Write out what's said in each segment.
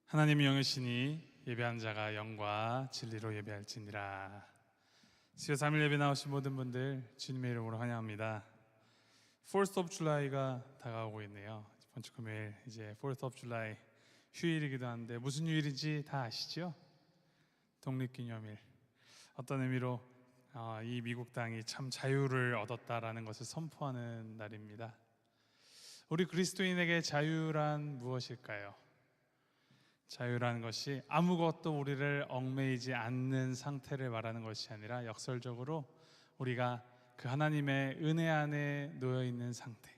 하나님이 영이시니 예배한 자가 영과 진리로 예배할지니라. 수요 3일 예배 나오신 모든 분들 주님의 이름으로 환영합니다. 4th of July가 다가오고 있네요. 이번 주 금요일 이제 4th of July 휴일이기도 한데 무슨 휴일인지 다 아시죠? 독립기념일. 어떤 의미로 이 미국 땅이 참 자유를 얻었다라는 것을 선포하는 날입니다. 우리 그리스도인에게 자유란 무엇일까요? 자유라는 것이 아무것도 우리를 얽매이지 않는 상태를 말하는 것이 아니라 역설적으로 우리가 그 하나님의 은혜 안에 놓여 있는 상태,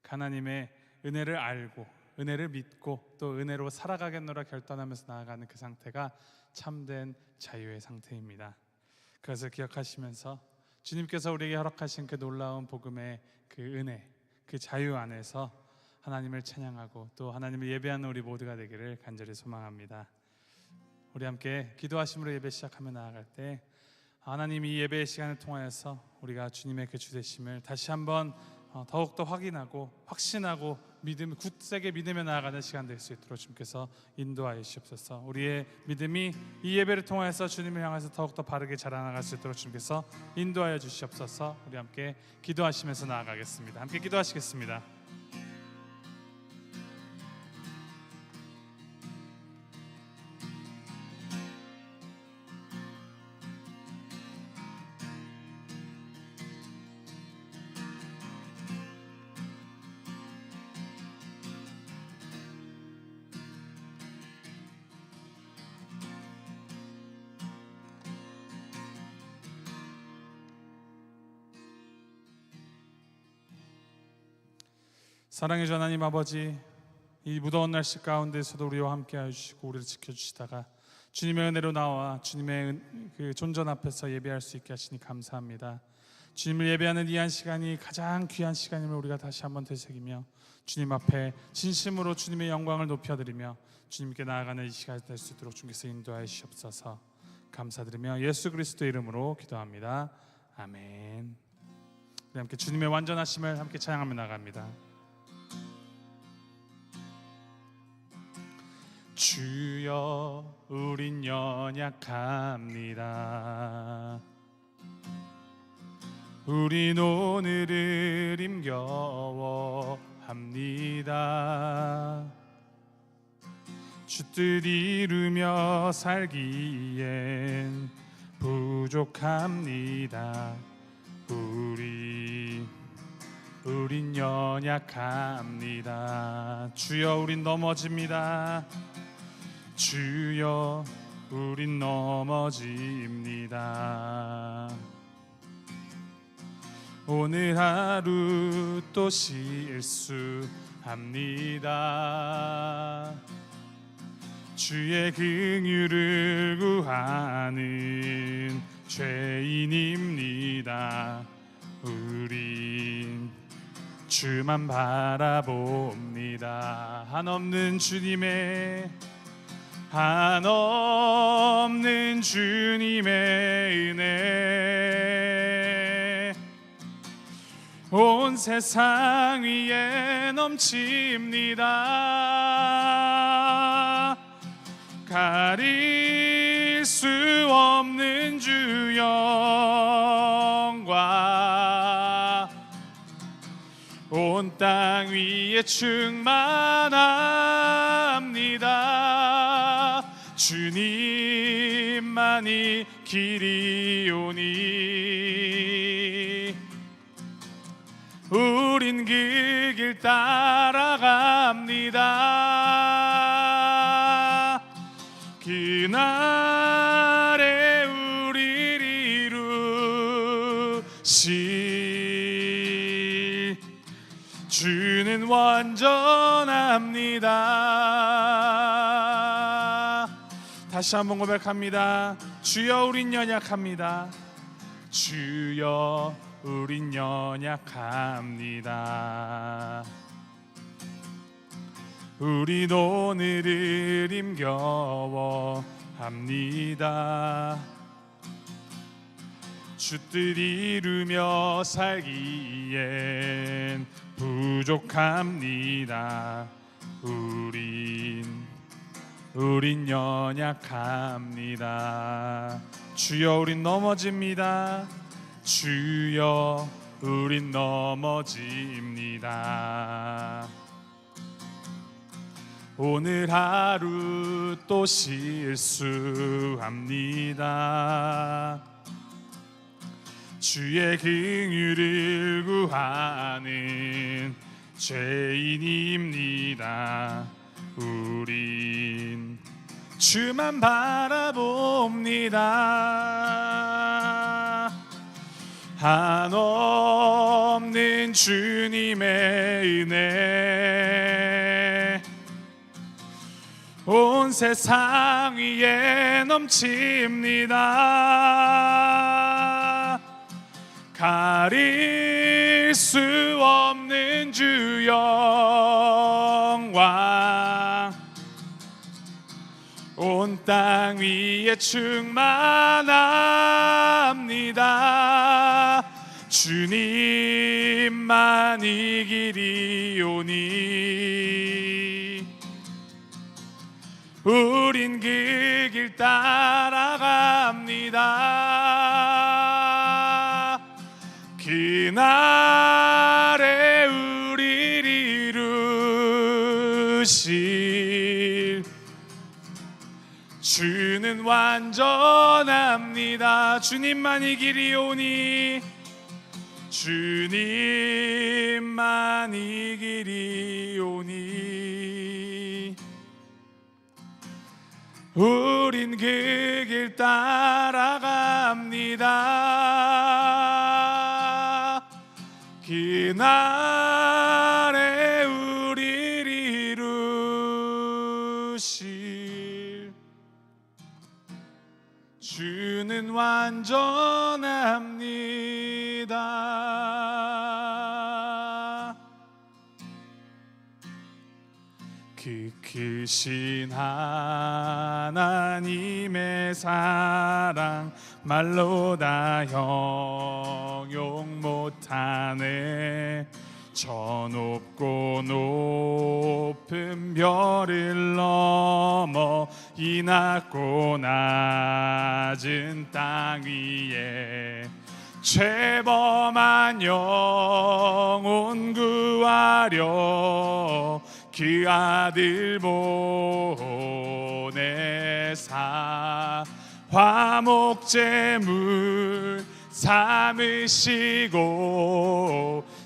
그 하나님의 은혜를 알고 은혜를 믿고 또 은혜로 살아가겠노라 결단하면서 나아가는 그 상태가 참된 자유의 상태입니다. 그것을 기억하시면서 주님께서 우리에게 허락하신 그 놀라운 복음의 그 은혜, 그 자유 안에서 하나님을 찬양하고 또 하나님을 예배하는 우리 모두가 되기를 간절히 소망합니다. 우리 함께 기도하심으로 예배 시작하며 나아갈 때 하나님이 이 예배의 시간을 통하여서 우리가 주님의 그 주되심을 다시 한번 더욱더 확인하고 확신하고 굳세게 믿으며 나아가는 시간 될 수 있도록 주님께서 인도하여 주시옵소서. 우리의 믿음이 이 예배를 통하여서 주님을 향해서 더욱더 바르게 자라나갈 수 있도록 주님께서 인도하여 주시옵소서. 우리 함께 기도하시면서 나아가겠습니다. 함께 기도하시겠습니다. 사랑의 주 하나님 아버지, 이 무더운 날씨 가운데서도 우리와 함께 해주시고 우리를 지켜주시다가 주님의 은혜로 나와 주님의 그 존전 앞에서 예배할 수 있게 하시니 감사합니다. 주님을 예배하는 이 한 시간이 가장 귀한 시간임을 우리가 다시 한번 되새기며 주님 앞에 진심으로 주님의 영광을 높여드리며 주님께 나아가는 이 시간이 될 수 있도록 주님께서 인도하여 주시옵소서. 감사드리며 예수 그리스도의 이름으로 기도합니다. 아멘. 우리 함께 주님의 완전하심을 함께 찬양하며 나갑니다. 주여 우린 연약합니다. 우린 오늘을 힘겨워합니다. 주 뜻 이루며 살기엔 부족합니다. 우린 연약합니다. 주여 우린 넘어집니다. 주여 우린 넘어집니다. 오늘 하루 또 실수합니다. 주의 긍휼을 구하는 죄인입니다. 우린 주만 바라봅니다. 한없는 주님의 은혜 온 세상 위에 넘칩니다. 가릴 수 없는 주 영광 온 땅 위에 충만합니다. 주님만이 길이오니 우린 그 길 따라갑니다. 그날에 우리를 이루실 주는 완전합니다. 다시 한번 고백합니다. 주여 우린 연약합니다. 주여 우린 연약합니다. 우린 오늘을 힘겨워합니다. 주 뜻 이루며 살기엔 부족합니다. 우린 연약합니다. 주여 우린 넘어집니다. 주여 우린 넘어집니다. 오늘 하루 또 실수합니다. 주의 긍휼을 구하는 죄인입니다. 우린 주만 바라봅니다. 한없는 주님의 은혜 온 세상 위에 넘칩니다. 가릴 수 없는 주 영광 온 땅 위에 충만합니다. 주님만 이 길이오니 우린 그 길 따라갑니다. 그날에 우리를 이루실 주는 완전합니다. 주님만 이 길이오니 주님만 이 길이오니 우린 그 길 따라갑니다. 그날에 우리를 이루실 주는 완전합니다. 그 크신 하나님의 사랑 말로 다 형용 못하네. 저 높고 높은 별을 넘어 이 낮고 낮은 땅 위에 죄범한 영혼 구하려 그 아들 보내사 화목제물 삼으시고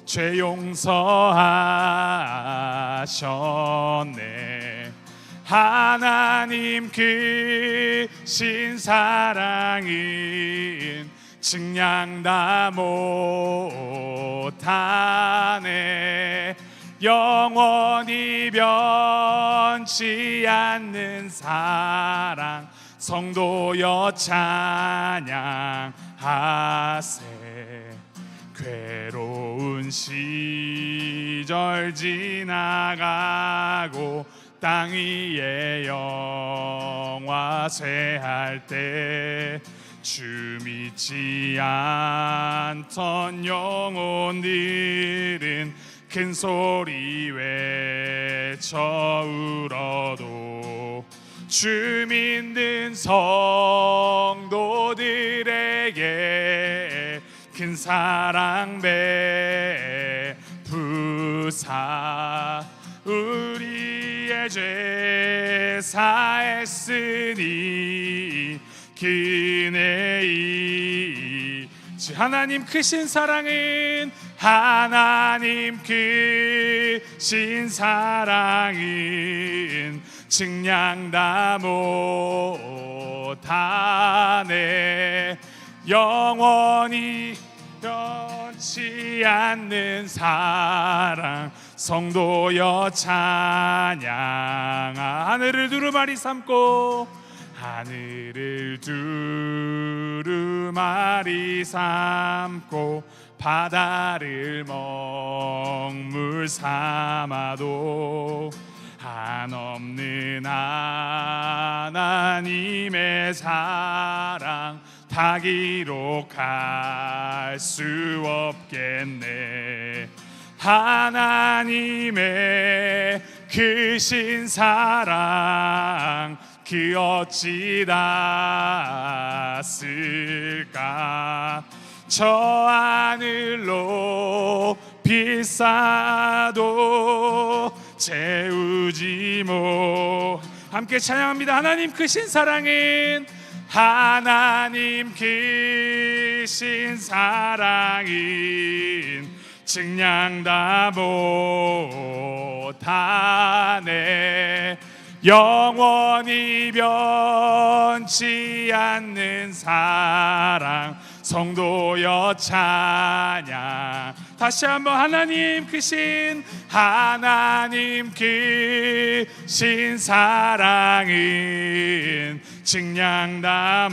죄 용서하셨네. 하나님 크신 사랑은 증량 다 못하네. 영원히 변치 않는 사랑 성도여 찬양하세. 괴로운 시절 지나가고 땅 위에 영화 쇠할 때 주 믿지 않던 영혼들은 큰 소리 외쳐 울어도 주 믿는 성도들에게 큰 사랑 베푸사 우리의 죄 사했으니 그네이 하나님 크신 사랑은 하나님 크신 사랑은 증량 다 못하네. 영원히 변치 않는 사랑 성도여 찬양하. 하늘을 두루마리 삼고 하늘을 두루마리 삼고 바다를 먹물 삼아도 한없는 하나님의 사랑 다 기록할 수 없겠네. 하나님의 크신 사랑 그 어찌 닿았을까. 저 하늘로 비싸도 채우지 못. 함께 찬양합니다. 하나님 크신 사랑은, 하나님 크신 사랑은 증량 다 못하네. 영원히 변치 않는 사랑, 성도여 찬양. 다시 한번 하나님 크신, 하나님 크신 사랑은 증량 다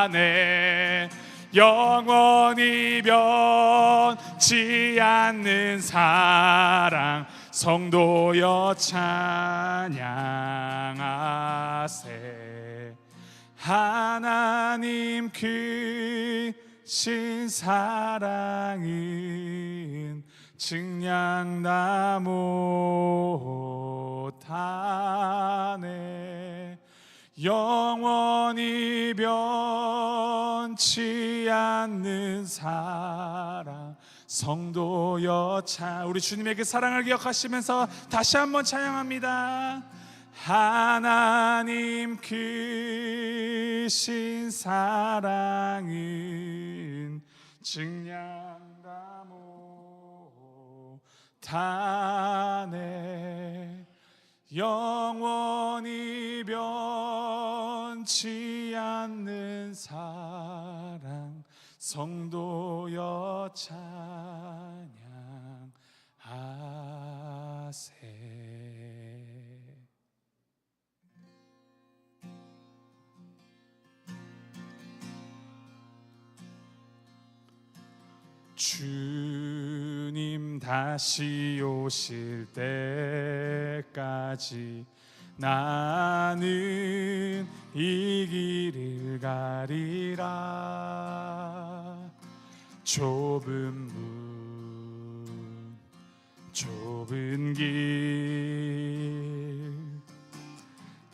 못하네. 영원히 변치 않는 사랑, 성도여 찬양하세. 하나님 크신 사랑은 증량 다 못하네. 영원히 변치 않는 사랑, 성도여 찬. 우리 주님의 그 사랑을 기억하시면서 다시 한번 찬양합니다. 하나님 크신 사랑은 증량 다 못하네. 영원히 변치 않는 사랑, 성도여 찬양하세. 주님 다시 오실 때까지 나는 이 길을 가리라. 좁은 문, 좁은 길,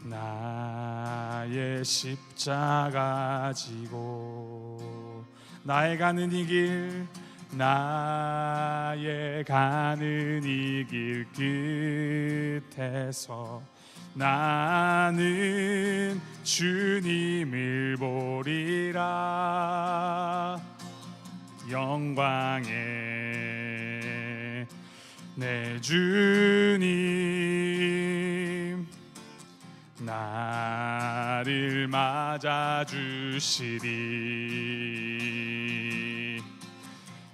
나의 십자가 지고 나의 가는 이 길, 나의 가는 이 길 끝에서 나는 주님을 보리라. 영광의 내 주님, 나를 맞아주시리.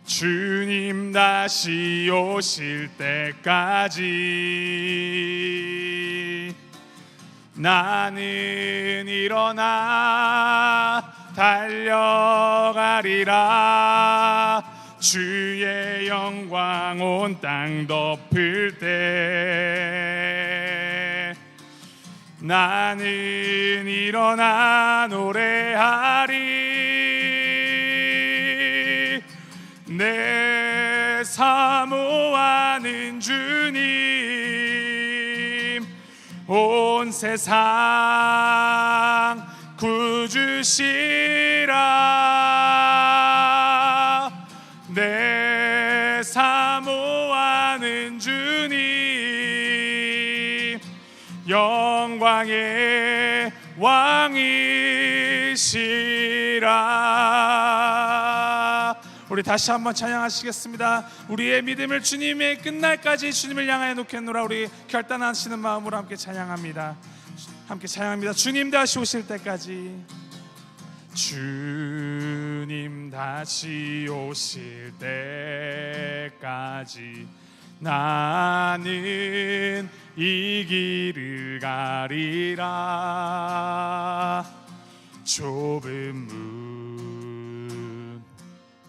주님 다시 오실 때까지 나는 일어나 달려가리라. 주의 영광 온 땅 덮을 때 나는 일어나 노래하리. 내 사모하는 주님, 온 세상 구주시라. 내 사모하는 주님, 영광의 왕이시라. 우리 다시 한번 찬양하시겠습니다. 우리의 믿음을 주님의 끝날까지 주님을 향하여 놓겠노라. 우리 결단하시는 마음으로 함께 찬양합니다. 함께 찬양합니다. 주님 다시 오실 때까지, 주님 다시 오실 때까지 나는 이 길을 가리라. 좁은 문,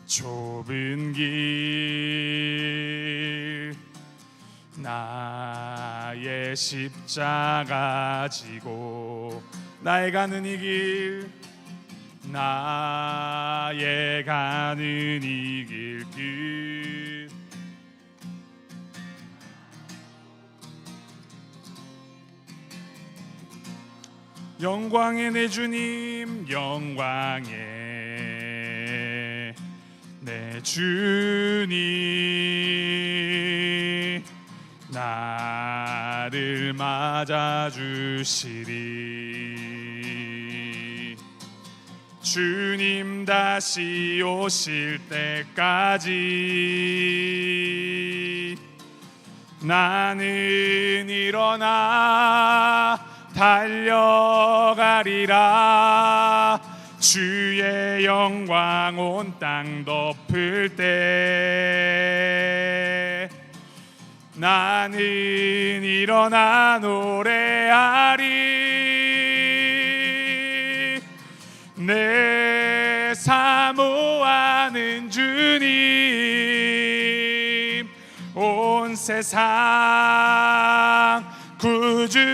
좁은 길, 나의 십자가 지고 나의 가는 이 길, 나의 가는 이 길 끝, 영광의 내 주님, 영광의 내 주님, 나를 맞아주시리. 주님 다시 오실 때까지 나는 일어나 달려가리라. 주의 영광 온 땅 덮을 때 나는 일어나 노래하리. 내 사모하는 주님, 온 세상 구주시라.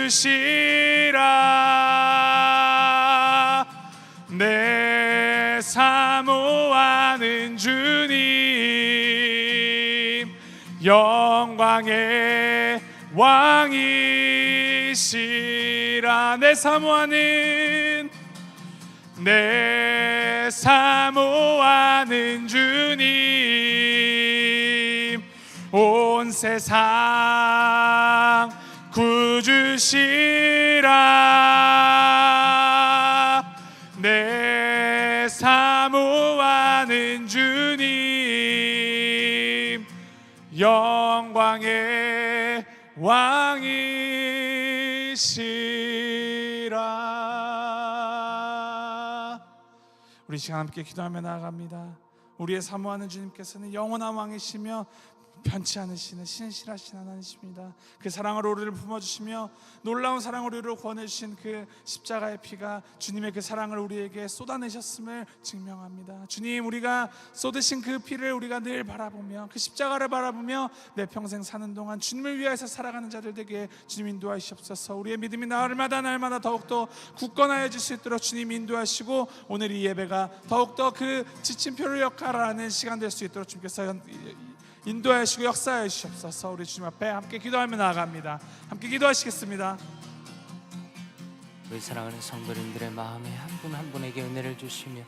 내 사모하는 주님, 영광의 왕이시라. 내 사모하는 주님, 온 세상 구주시라. 내 사모하는 주님, 영광의 왕이시라. 우리 시간 함께 기도하며 나아갑니다. 우리의 사모하는 주님께서는 영원한 왕이시며 변치 않으시는 신실하신 하나님이십니다. 그 사랑으로 우리를 품어주시며 놀라운 사랑으로 우리를 구원해주신 그 십자가의 피가 주님의 그 사랑을 우리에게 쏟아내셨음을 증명합니다. 주님, 우리가 쏟으신 그 피를 우리가 늘 바라보며 그 십자가를 바라보며 내 평생 사는 동안 주님을 위하여서 살아가는 자들 되게 주님 인도하시옵소서. 우리의 믿음이 날마다 더욱더 굳건하여 질 수 있도록 주님 인도하시고, 오늘 이 예배가 더욱더 그 지침표를 역할하는 시간 될 수 있도록 주님께서 인도하시고 역사해 주시옵소서. 우리 주님 앞에 함께 기도하며 나아갑니다. 함께 기도하시겠습니다. 우리 사랑하는 성도님들의 마음에 한 분 한 분에게 은혜를 주시며,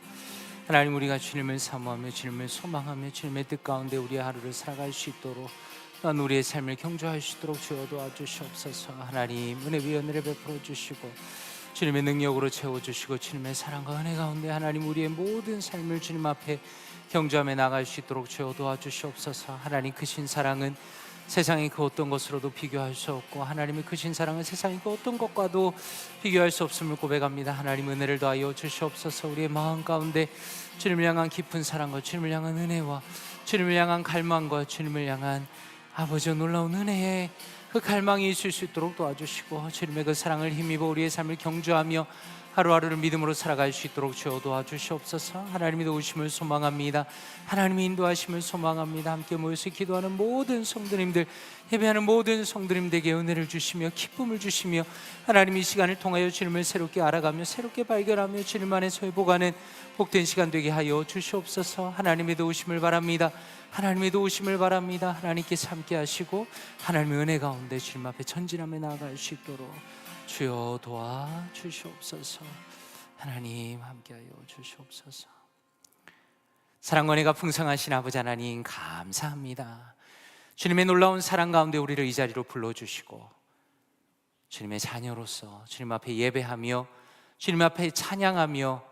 하나님, 우리가 주님을 사모하며 주님을 소망하며 주님의 뜻 가운데 우리의 하루를 살아갈 수 있도록, 또한 우리의 삶을 경주할 수 있도록 주여 도와주시옵소서. 하나님, 은혜 위에 은혜를 베풀어 주시고 주님의 능력으로 채워주시고 주님의 사랑과 은혜 가운데 하나님, 우리의 모든 삶을 주님 앞에 경주하며 나갈 수 있도록 주여 도와주시옵소서. 하나님, 크신 사랑은 세상의 그 어떤 것으로도 비교할 수 없고, 하나님의 크신 사랑은 세상의 그 어떤 것과도 비교할 수 없음을 고백합니다. 하나님, 은혜를 더하여 주시옵소서. 우리의 마음 가운데 주님을 향한 깊은 사랑과 주님을 향한 은혜와 주님을 향한 갈망과 주님을 향한 아버지의 놀라운 은혜의 그 갈망이 있을 수 있도록 도와주시고, 주님의 그 사랑을 힘입어 우리의 삶을 경주하며 하루하루를 믿음으로 살아갈 수 있도록 주여 도와주시옵소서. 하나님의 도우심을 소망합니다. 하나님의 인도하심을 소망합니다. 함께 모여서 기도하는 모든 성도님들, 예배하는 모든 성도님들에게 은혜를 주시며 기쁨을 주시며, 하나님 이 시간을 통하여 주님을 새롭게 알아가며 새롭게 발견하며 주님 안에서 회복하는 복된 시간 되게 하여 주시옵소서. 하나님의 도우심을 바랍니다. 하나님의 도우심을 바랍니다. 하나님께서 함께 하시고 하나님의 은혜 가운데 주님 앞에 전진하며 나아갈 수 있도록 주여 도와주시옵소서. 하나님 함께하여 주시옵소서. 사랑과 은혜가 풍성하신 아버지 하나님, 감사합니다. 주님의 놀라운 사랑 가운데 우리를 이 자리로 불러주시고 주님의 자녀로서 주님 앞에 예배하며 주님 앞에 찬양하며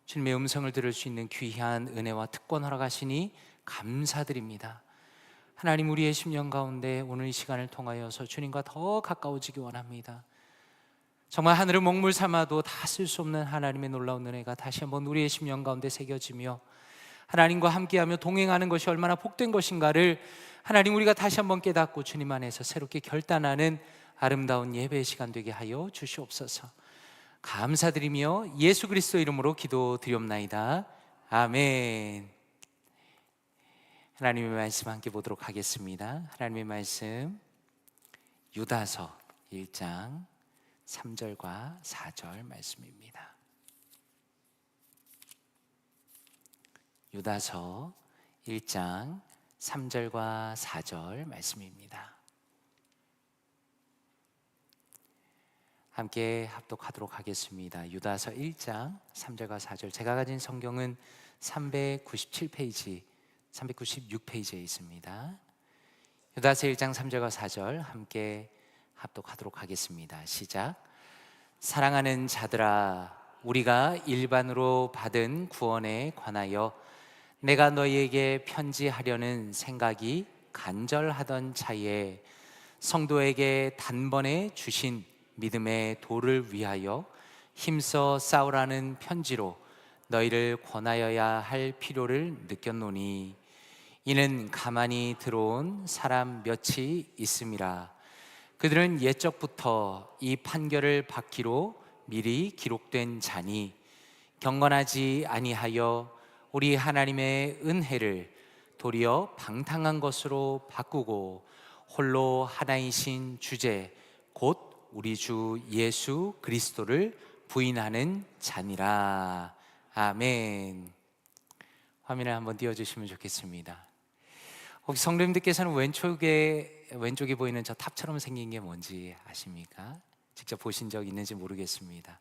주님의 음성을 들을 수 있는 귀한 은혜와 특권 허락하시니 감사드립니다. 하나님, 우리의 심령 가운데 오늘 이 시간을 통하여서 주님과 더 가까워지기 원합니다. 정말 하늘을 먹물 삼아도 다 쓸 수 없는 하나님의 놀라운 은혜가 다시 한번 우리의 심령 가운데 새겨지며, 하나님과 함께하며 동행하는 것이 얼마나 복된 것인가를 하나님, 우리가 다시 한번 깨닫고 주님 안에서 새롭게 결단하는 아름다운 예배의 시간 되게 하여 주시옵소서. 감사드리며 예수 그리스도 이름으로 기도드리옵나이다. 아멘. 하나님의 말씀 함께 보도록 하겠습니다. 하나님의 말씀 유다서 1장 3절과 4절 말씀입니다. 유다서 1장 3절과 4절 말씀입니다. 함께 합독하도록 하겠습니다. 유다서 1장 3절과 4절. 제가 가진 성경은 397페이지, 396페이지에 있습니다. 유다서 1장 3절과 4절 함께 합독하도록 하겠습니다. 시작. 사랑하는 자들아, 우리가 일반으로 받은 구원에 관하여 내가 너희에게 편지하려는 생각이 간절하던 차에 성도에게 단번에 주신 믿음의 도를 위하여 힘써 싸우라는 편지로 너희를 권하여야 할 필요를 느꼈노니 이는 가만히 들어온 사람 몇이 있음이라. 그들은 옛적부터 이 판결을 받기로 미리 기록된 자니 경건하지 아니하여 우리 하나님의 은혜를 도리어 방탕한 것으로 바꾸고 홀로 하나이신 주제 곧 우리 주 예수 그리스도를 부인하는 자니라. 아멘. 화면을 한번 띄워주시면 좋겠습니다. 혹시 성도님들께서는 왼쪽에 보이는 저 탑처럼 생긴 게 뭔지 아십니까? 직접 보신 적 있는지 모르겠습니다.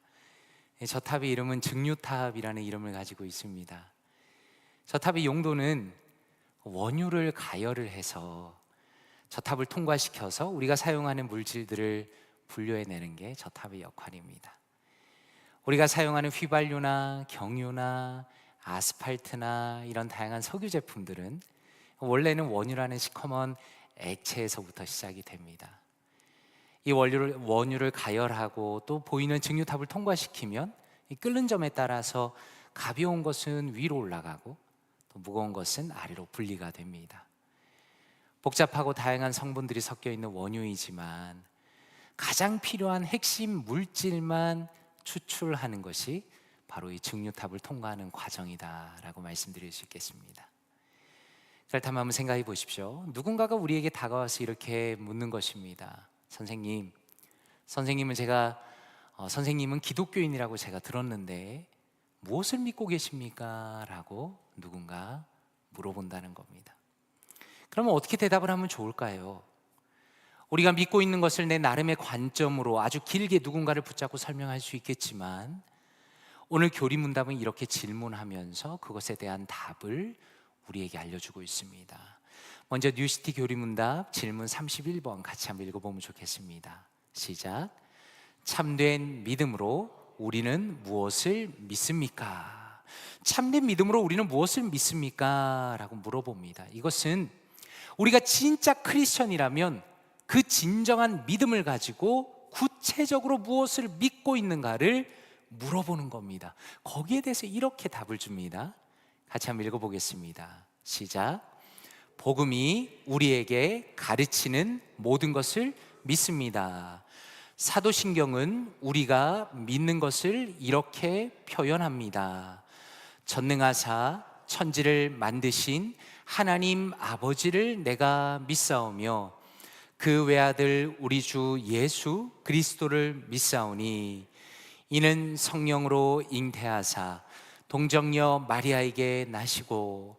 저 탑의 이름은 증류탑이라는 이름을 가지고 있습니다. 저 탑의 용도는 원유를 가열을 해서 저 탑을 통과시켜서 우리가 사용하는 물질들을 분류해내는 게 저 탑의 역할입니다. 우리가 사용하는 휘발유나 경유나 아스팔트나 이런 다양한 석유 제품들은 원래는 원유라는 시커먼 액체에서부터 시작이 됩니다. 이 원유를 가열하고 또 보이는 증류탑을 통과시키면 이 끓는 점에 따라서 가벼운 것은 위로 올라가고 또 무거운 것은 아래로 분리가 됩니다. 복잡하고 다양한 성분들이 섞여 있는 원유이지만 가장 필요한 핵심 물질만 추출하는 것이 바로 이 증류탑을 통과하는 과정이다라고 말씀드릴 수 있겠습니다. 그렇다면 한번 생각해 보십시오. 누군가가 우리에게 다가와서 이렇게 묻는 것입니다. 선생님은 기독교인이라고 제가 들었는데 무엇을 믿고 계십니까? 라고 누군가 물어본다는 겁니다. 그러면 어떻게 대답을 하면 좋을까요? 우리가 믿고 있는 것을 내 나름의 관점으로 아주 길게 누군가를 붙잡고 설명할 수 있겠지만 오늘 교리문답은 이렇게 질문하면서 그것에 대한 답을 우리에게 알려주고 있습니다. 먼저 뉴시티 교리문답 질문 31번 같이 한번 읽어보면 좋겠습니다. 시작. 참된 믿음으로 우리는 무엇을 믿습니까? 참된 믿음으로 우리는 무엇을 믿습니까? 라고 물어봅니다. 이것은 우리가 진짜 크리스천이라면 그 진정한 믿음을 가지고 구체적으로 무엇을 믿고 있는가를 물어보는 겁니다. 거기에 대해서 이렇게 답을 줍니다. 같이 한번 읽어보겠습니다. 시작. 복음이 우리에게 가르치는 모든 것을 믿습니다. 사도신경은 우리가 믿는 것을 이렇게 표현합니다. 전능하사 천지를 만드신 하나님 아버지를 내가 믿사오며 그 외아들 우리 주 예수 그리스도를 믿사오니 이는 성령으로 잉태하사 동정녀 마리아에게 나시고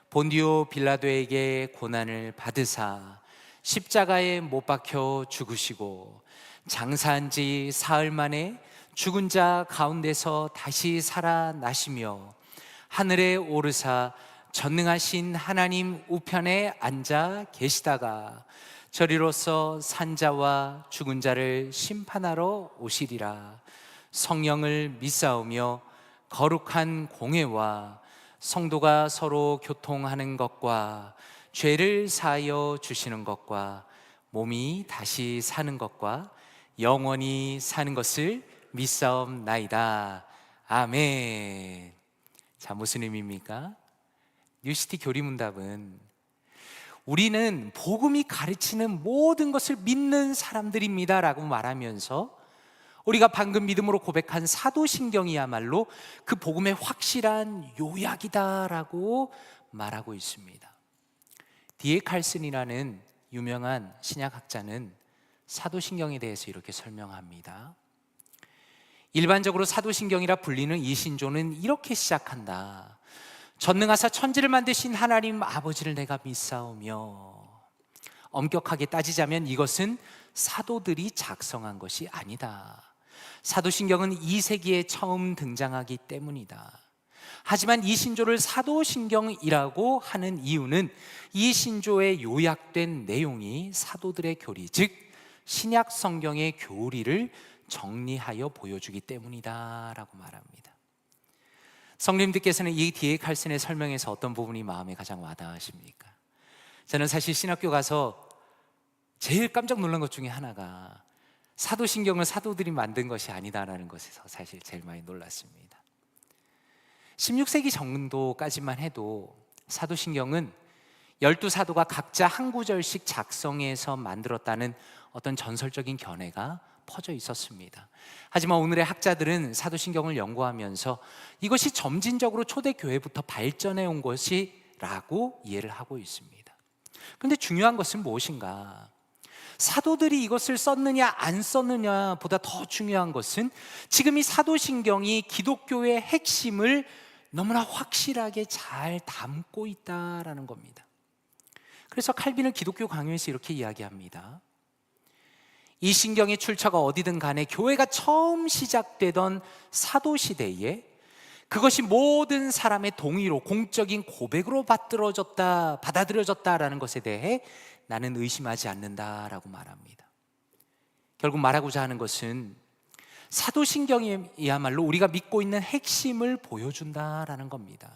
본디오 빌라도에게 고난을 받으사 십자가에 못 박혀 죽으시고 장사한 지 사흘 만에 죽은 자 가운데서 다시 살아나시며 하늘에 오르사 전능하신 하나님 우편에 앉아 계시다가 저리로서 산자와 죽은 자를 심판하러 오시리라. 성령을 믿사오며 거룩한 공회와 성도가 서로 교통하는 것과 죄를 사하여 주시는 것과 몸이 다시 사는 것과 영원히 사는 것을 믿사옵나이다. 아멘. 자, 무슨 의미입니까? 뉴시티 교리문답은 우리는 복음이 가르치는 모든 것을 믿는 사람들입니다 라고 말하면서 우리가 방금 믿음으로 고백한 사도신경이야말로 그 복음의 확실한 요약이다라고 말하고 있습니다. D.A. 칼슨이라는 유명한 신약학자는 사도신경에 대해서 이렇게 설명합니다. 일반적으로 사도신경이라 불리는 이 신조는 이렇게 시작한다. 전능하사 천지를 만드신 하나님 아버지를 내가 믿사오며, 엄격하게 따지자면 이것은 사도들이 작성한 것이 아니다. 사도신경은 2세기에 처음 등장하기 때문이다. 하지만 이 신조를 사도신경이라고 하는 이유는 이 신조에 요약된 내용이 사도들의 교리, 즉 신약 성경의 교리를 정리하여 보여주기 때문이다라고 말합니다. 성님들께서는 이 D.A. 칼슨의 설명에서 어떤 부분이 마음에 가장 와닿으십니까? 저는 사실 신학교 가서 제일 깜짝 놀란 것 중에 하나가 사도신경을 사도들이 만든 것이 아니다라는 것에서 사실 제일 많이 놀랐습니다. 16세기 정도까지만 해도 사도신경은 12사도가 각자 한 구절씩 작성해서 만들었다는 어떤 전설적인 견해가 퍼져 있었습니다. 하지만 오늘의 학자들은 사도신경을 연구하면서 이것이 점진적으로 초대교회부터 발전해 온 것이라고 이해를 하고 있습니다. 그런데 중요한 것은 무엇인가? 사도들이 이것을 썼느냐 안 썼느냐 보다 더 중요한 것은 지금 이 사도신경이 기독교의 핵심을 너무나 확실하게 잘 담고 있다라는 겁니다. 그래서 칼빈은 기독교 강요에서 이렇게 이야기합니다. 이 신경의 출처가 어디든 간에 교회가 처음 시작되던 사도시대에 그것이 모든 사람의 동의로 공적인 고백으로 받아들여졌다라는 것에 대해 나는 의심하지 않는다라고 말합니다. 결국 말하고자 하는 것은 사도신경이야말로 우리가 믿고 있는 핵심을 보여준다라는 겁니다.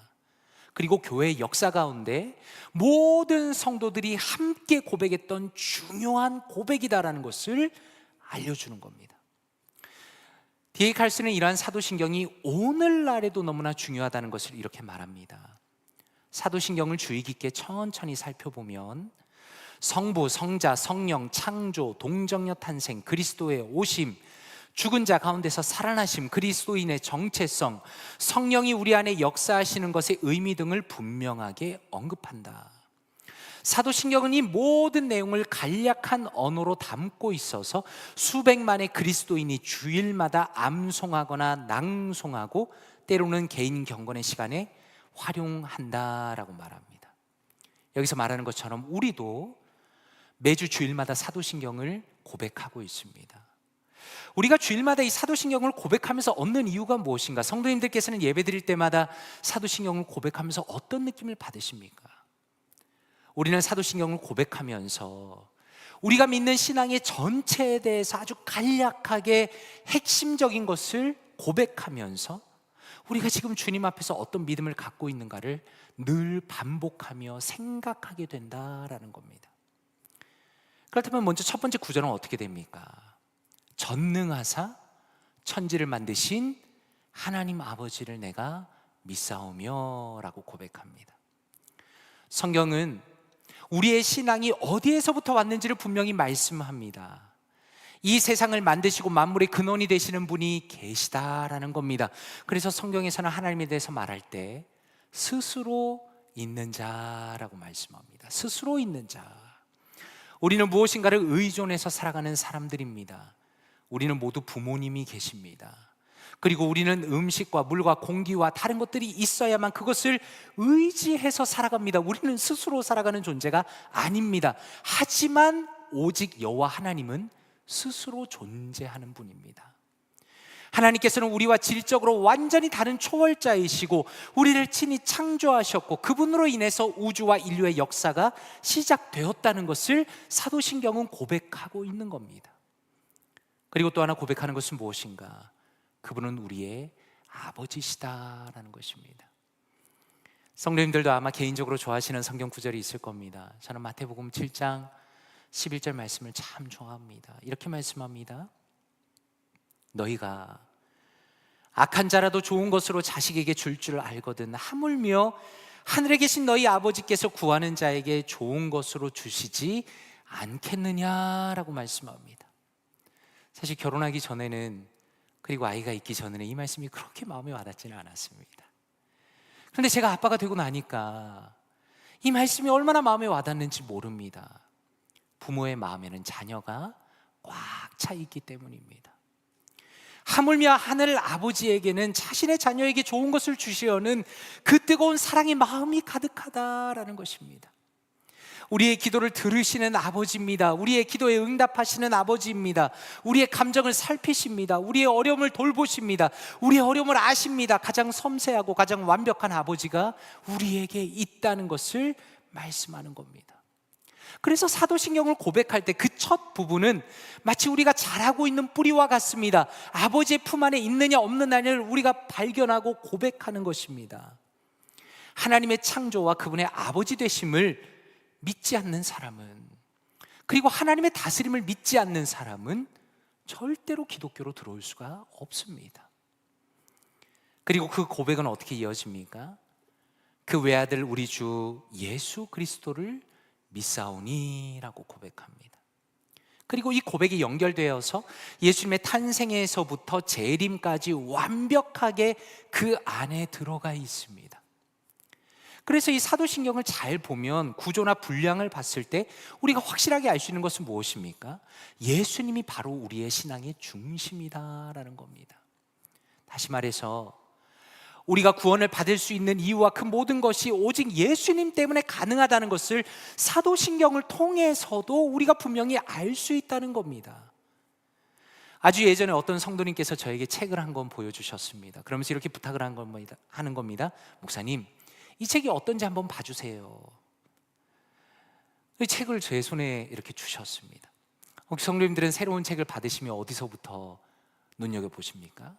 그리고 교회의 역사 가운데 모든 성도들이 함께 고백했던 중요한 고백이다라는 것을 알려주는 겁니다. D.A. 칼슨은 이러한 사도신경이 오늘날에도 너무나 중요하다는 것을 이렇게 말합니다. 사도신경을 주의 깊게 천천히 살펴보면 성부, 성자, 성령, 창조, 동정녀 탄생, 그리스도의 오심, 죽은 자 가운데서 살아나심, 그리스도인의 정체성, 성령이 우리 안에 역사하시는 것의 의미 등을 분명하게 언급한다. 사도신경은 이 모든 내용을 간략한 언어로 담고 있어서 수백만의 그리스도인이 주일마다 암송하거나 낭송하고 때로는 개인 경건의 시간에 활용한다라고 말합니다. 여기서 말하는 것처럼 우리도 매주 주일마다 사도신경을 고백하고 있습니다. 우리가 주일마다 이 사도신경을 고백하면서 얻는 이유가 무엇인가? 성도님들께서는 예배 드릴 때마다 사도신경을 고백하면서 어떤 느낌을 받으십니까? 우리는 사도신경을 고백하면서 우리가 믿는 신앙의 전체에 대해서 아주 간략하게 핵심적인 것을 고백하면서 우리가 지금 주님 앞에서 어떤 믿음을 갖고 있는가를 늘 반복하며 생각하게 된다라는 겁니다. 그렇다면 먼저 첫 번째 구절은 어떻게 됩니까? 전능하사 천지를 만드신 하나님 아버지를 내가 믿사오며 라고 고백합니다. 성경은 우리의 신앙이 어디에서부터 왔는지를 분명히 말씀합니다. 이 세상을 만드시고 만물의 근원이 되시는 분이 계시다라는 겁니다. 그래서 성경에서는 하나님에 대해서 말할 때 스스로 있는 자라고 말씀합니다. 스스로 있는 자. 우리는 무엇인가를 의존해서 살아가는 사람들입니다. 우리는 모두 부모님이 계십니다. 그리고 우리는 음식과 물과 공기와 다른 것들이 있어야만 그것을 의지해서 살아갑니다. 우리는 스스로 살아가는 존재가 아닙니다. 하지만 오직 여호와 하나님은 스스로 존재하는 분입니다. 하나님께서는 우리와 질적으로 완전히 다른 초월자이시고 우리를 친히 창조하셨고 그분으로 인해서 우주와 인류의 역사가 시작되었다는 것을 사도신경은 고백하고 있는 겁니다. 그리고 또 하나 고백하는 것은 무엇인가? 그분은 우리의 아버지시다라는 것입니다. 성도님들도 아마 개인적으로 좋아하시는 성경 구절이 있을 겁니다. 저는 마태복음 7장 11절 말씀을 참 좋아합니다. 이렇게 말씀합니다. 너희가 악한 자라도 좋은 것으로 자식에게 줄 줄 알거든 하물며 하늘에 계신 너희 아버지께서 구하는 자에게 좋은 것으로 주시지 않겠느냐라고 말씀합니다. 사실 결혼하기 전에는 그리고 아이가 있기 전에는 이 말씀이 그렇게 마음에 와닿지는 않았습니다. 그런데 제가 아빠가 되고 나니까 이 말씀이 얼마나 마음에 와닿는지 모릅니다. 부모의 마음에는 자녀가 꽉 차 있기 때문입니다. 하물며 하늘 아버지에게는 자신의 자녀에게 좋은 것을 주시려는 그 뜨거운 사랑의 마음이 가득하다라는 것입니다. 우리의 기도를 들으시는 아버지입니다. 우리의 기도에 응답하시는 아버지입니다. 우리의 감정을 살피십니다. 우리의 어려움을 돌보십니다. 우리의 어려움을 아십니다. 가장 섬세하고 가장 완벽한 아버지가 우리에게 있다는 것을 말씀하는 겁니다. 그래서 사도신경을 고백할 때 그 첫 부분은 마치 우리가 자라고 있는 뿌리와 같습니다. 아버지의 품 안에 있느냐 없느냐를 우리가 발견하고 고백하는 것입니다. 하나님의 창조와 그분의 아버지 되심을 믿지 않는 사람은, 그리고 하나님의 다스림을 믿지 않는 사람은 절대로 기독교로 들어올 수가 없습니다. 그리고 그 고백은 어떻게 이어집니까? 그 외아들 우리 주 예수 그리스도를 믿사오니 라고 고백합니다. 그리고 이 고백이 연결되어서 예수님의 탄생에서부터 재림까지 완벽하게 그 안에 들어가 있습니다. 그래서 이 사도신경을 잘 보면 구조나 분량을 봤을 때 우리가 확실하게 알 수 있는 것은 무엇입니까? 예수님이 바로 우리의 신앙의 중심이다라는 겁니다. 다시 말해서 우리가 구원을 받을 수 있는 이유와 그 모든 것이 오직 예수님 때문에 가능하다는 것을 사도신경을 통해서도 우리가 분명히 알 수 있다는 겁니다. 아주 예전에 어떤 성도님께서 저에게 책을 한 권 보여주셨습니다. 그러면서 이렇게 부탁을 하는 겁니다. 목사님, 이 책이 어떤지 한번 봐주세요. 이 책을 제 손에 이렇게 주셨습니다. 혹시 성도님들은 새로운 책을 받으시면 어디서부터 눈여겨보십니까?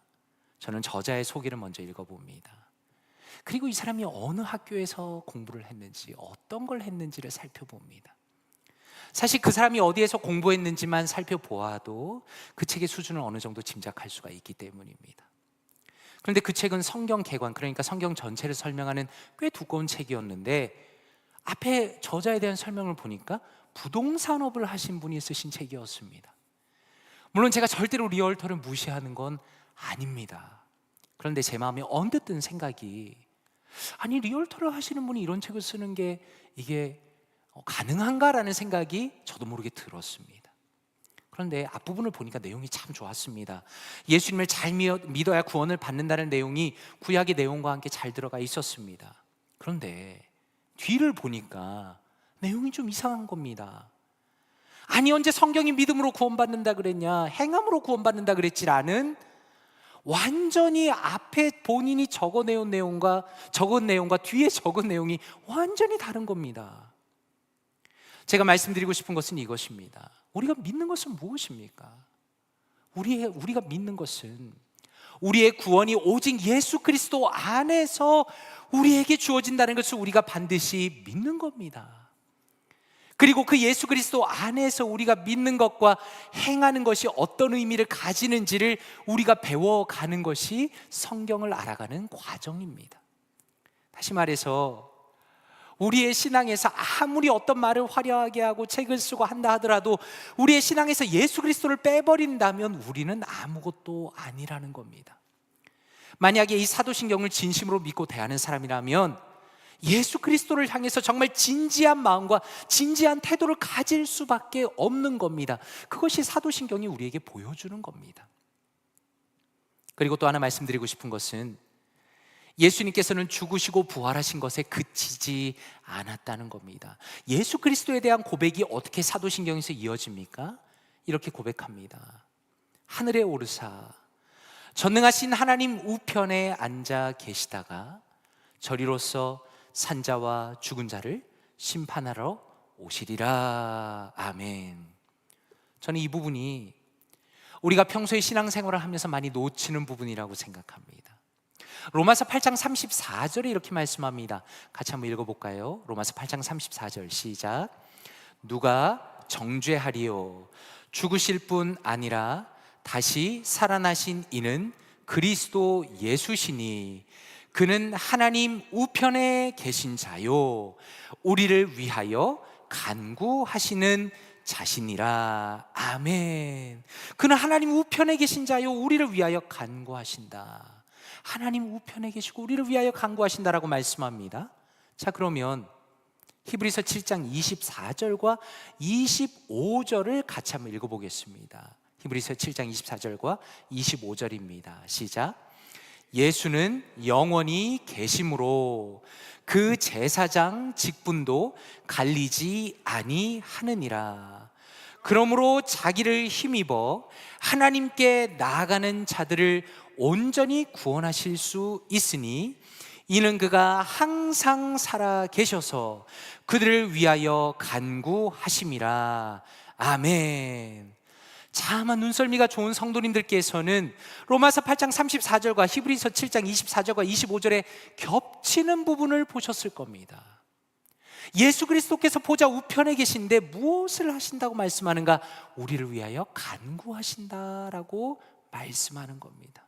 저는 저자의 소개를 먼저 읽어봅니다. 그리고 이 사람이 어느 학교에서 공부를 했는지, 어떤 걸 했는지를 살펴봅니다. 사실 그 사람이 어디에서 공부했는지만 살펴보아도 그 책의 수준을 어느 정도 짐작할 수가 있기 때문입니다. 그런데 그 책은 성경 개관, 그러니까 성경 전체를 설명하는 꽤 두꺼운 책이었는데 앞에 저자에 대한 설명을 보니까 부동산업을 하신 분이 쓰신 책이었습니다. 물론 제가 절대로 리얼터를 무시하는 건 아닙니다. 그런데 제 마음에 언뜻 든 생각이, 아니 리얼터를 하시는 분이 이런 책을 쓰는 게 이게 가능한가라는 생각이 저도 모르게 들었습니다. 그런데 앞부분을 보니까 내용이 참 좋았습니다. 예수님을 잘 믿어야 구원을 받는다는 내용이 구약의 내용과 함께 잘 들어가 있었습니다. 그런데 뒤를 보니까 내용이 좀 이상한 겁니다. 아니 언제 성경이 믿음으로 구원받는다 그랬냐, 행함으로 구원받는다 그랬지라는 완전히 앞에 본인이 적은 내용과 뒤에 적은 내용이 완전히 다른 겁니다. 제가 말씀드리고 싶은 것은 이것입니다. 우리가 믿는 것은 무엇입니까? 우리가 믿는 것은 우리의 구원이 오직 예수 그리스도 안에서 우리에게 주어진다는 것을 우리가 반드시 믿는 겁니다. 그리고 그 예수 그리스도 안에서 우리가 믿는 것과 행하는 것이 어떤 의미를 가지는지를 우리가 배워가는 것이 성경을 알아가는 과정입니다. 다시 말해서 우리의 신앙에서 아무리 어떤 말을 화려하게 하고 책을 쓰고 한다 하더라도 우리의 신앙에서 예수 그리스도를 빼버린다면 우리는 아무것도 아니라는 겁니다. 만약에 이 사도신경을 진심으로 믿고 대하는 사람이라면 예수 그리스도를 향해서 정말 진지한 마음과 진지한 태도를 가질 수밖에 없는 겁니다. 그것이 사도신경이 우리에게 보여주는 겁니다. 그리고 또 하나 말씀드리고 싶은 것은 예수님께서는 죽으시고 부활하신 것에 그치지 않았다는 겁니다. 예수 그리스도에 대한 고백이 어떻게 사도신경에서 이어집니까? 이렇게 고백합니다. 하늘에 오르사 전능하신 하나님 우편에 앉아 계시다가 저리로서 산자와 죽은 자를 심판하러 오시리라. 아멘. 저는 이 부분이 우리가 평소에 신앙생활을 하면서 많이 놓치는 부분이라고 생각합니다. 로마서 8장 34절에 이렇게 말씀합니다. 같이 한번 읽어볼까요? 로마서 8장 34절 시작. 누가 정죄하리요? 죽으실 뿐 아니라 다시 살아나신 이는 그리스도 예수시니 그는 하나님 우편에 계신 자요 우리를 위하여 간구하시는 자신이라. 아멘. 그는 하나님 우편에 계신 자요 우리를 위하여 간구하신다. 하나님 우편에 계시고 우리를 위하여 간구하신다라고 말씀합니다. 자, 그러면 히브리서 7장 24절과 25절을 같이 한번 읽어보겠습니다. 히브리서 7장 24절과 25절입니다. 시작. 예수는 영원히 계심으로 그 제사장 직분도 갈리지 아니하느니라. 그러므로 자기를 힘입어 하나님께 나아가는 자들을 온전히 구원하실 수 있으니 이는 그가 항상 살아 계셔서 그들을 위하여 간구하심이라. 아멘. 자, 아마 눈썰미가 좋은 성도님들께서는 로마서 8장 34절과 히브리서 7장 24절과 25절에 겹치는 부분을 보셨을 겁니다. 예수 그리스도께서 보좌 우편에 계신데 무엇을 하신다고 말씀하는가? 우리를 위하여 간구하신다라고 말씀하는 겁니다.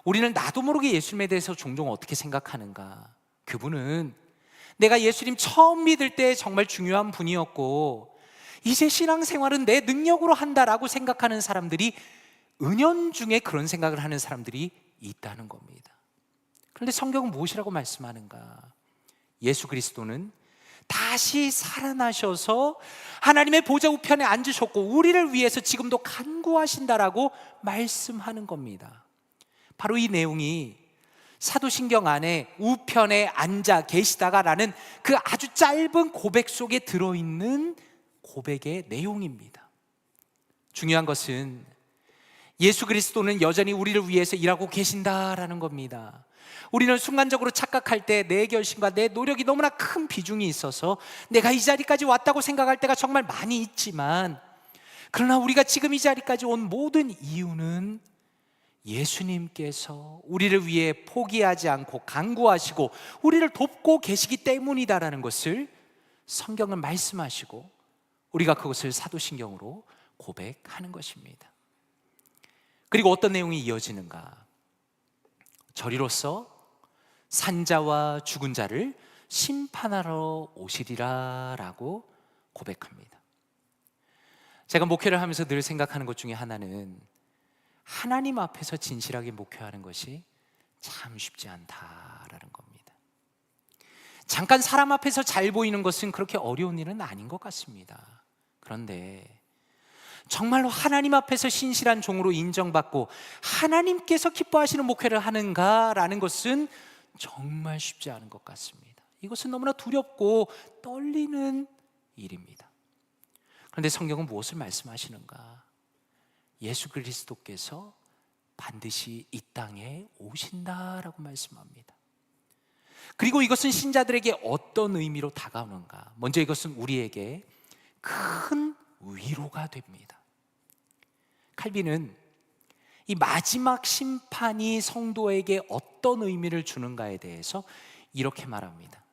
우리는 나도 모르게 예수님에 대해서 종종 어떻게 생각하는가? 그분은 내가 예수님 처음 믿을 때 정말 중요한 분이었고 이제 신앙생활은 내 능력으로 한다라고 생각하는 사람들이 은연중에 그런 생각을 하는 사람들이 있다는 겁니다. 그런데 성경은 무엇이라고 말씀하는가? 예수 그리스도는 다시 살아나셔서 하나님의 보좌 우편에 앉으셨고 우리를 위해서 지금도 간구하신다라고 말씀하는 겁니다. 바로 이 내용이 사도신경 안에 우편에 앉아 계시다가라는 그 아주 짧은 고백 속에 들어있는 고백의 내용입니다. 중요한 것은 예수 그리스도는 여전히 우리를 위해서 일하고 계신다라는 겁니다. 우리는 순간적으로 착각할 때 내 결심과 내 노력이 너무나 큰 비중이 있어서 내가 이 자리까지 왔다고 생각할 때가 정말 많이 있지만, 그러나 우리가 지금 이 자리까지 온 모든 이유는 예수님께서 우리를 위해 포기하지 않고 간구하시고 우리를 돕고 계시기 때문이다라는 것을 성경은 말씀하시고 우리가 그것을 사도신경으로 고백하는 것입니다. 그리고 어떤 내용이 이어지는가? 저리로서 산자와 죽은 자를 심판하러 오시리라 라고 고백합니다. 제가 목회를 하면서 늘 생각하는 것 중에 하나는 하나님 앞에서 진실하게 목회하는 것이 참 쉽지 않다라는 겁니다. 잠깐 사람 앞에서 잘 보이는 것은 그렇게 어려운 일은 아닌 것 같습니다. 그런데 정말로 하나님 앞에서 신실한 종으로 인정받고 하나님께서 기뻐하시는 목회를 하는가라는 것은 정말 쉽지 않은 것 같습니다. 이것은 너무나 두렵고 떨리는 일입니다. 그런데 성경은 무엇을 말씀하시는가? 예수 그리스도께서 반드시 이 땅에 오신다라고 말씀합니다. 그리고 이것은 신자들에게 어떤 의미로 다가오는가? 먼저 이것은 우리에게 큰 위로가 됩니다. 칼빈은 이 마지막 심판이 성도에게 어떤 의미를 주는가에 대해서 이렇게 말합니다.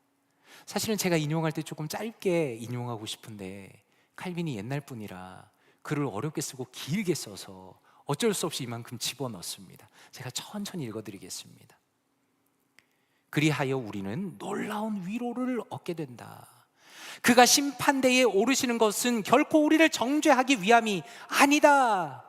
사실은 제가 인용할 때 조금 짧게 인용하고 싶은데 칼빈이 옛날 분이라 글을 어렵게 쓰고 길게 써서 어쩔 수 없이 이만큼 집어넣습니다. 제가 천천히 읽어드리겠습니다. 그리하여 우리는 놀라운 위로를 얻게 된다. 그가 심판대에 오르시는 것은 결코 우리를 정죄하기 위함이 아니다.